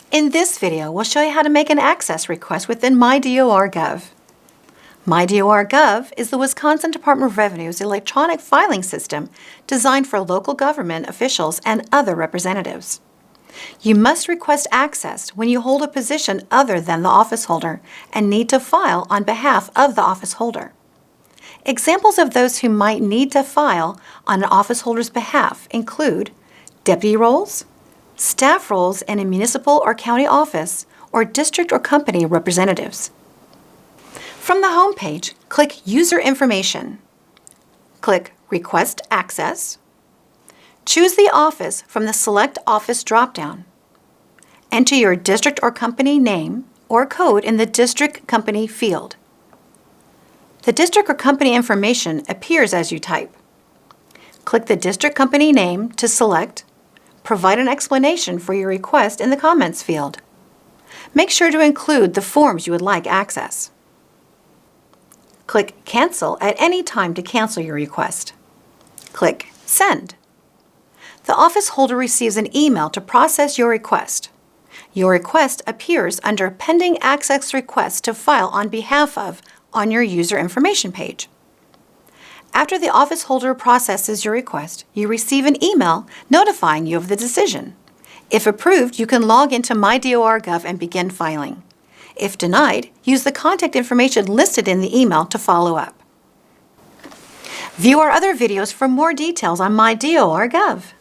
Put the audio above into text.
In this video, we'll show you how to make an access request within MyDORGov. MyDORGov is the Wisconsin Department of Revenue's electronic filing system designed for local government officials and other representatives. You must request access when you hold a position other than the office holder and need to file on behalf of the office holder. Examples of those who might need to file on an office holder's behalf include deputy roles, staff roles in a municipal or county office, or district or company representatives. From the home page, click User Information. Click Request Access. Choose the office from the Select Office drop-down. Enter your district or company name or code in the District Company field. The district or company information appears as you type. Click the district company name to select. Provide an explanation for your request in the comments field. Make sure to include the forms you would like access. Click Cancel at any time to cancel your request. Click Send. The office holder receives an email to process your request. Your request appears under Pending Access Request to file on behalf of on your user information page. After the office holder processes your request, you receive an email notifying you of the decision. If approved, you can log into MyDORGov and begin filing. If denied, use the contact information listed in the email to follow up. View our other videos for more details on MyDORGov.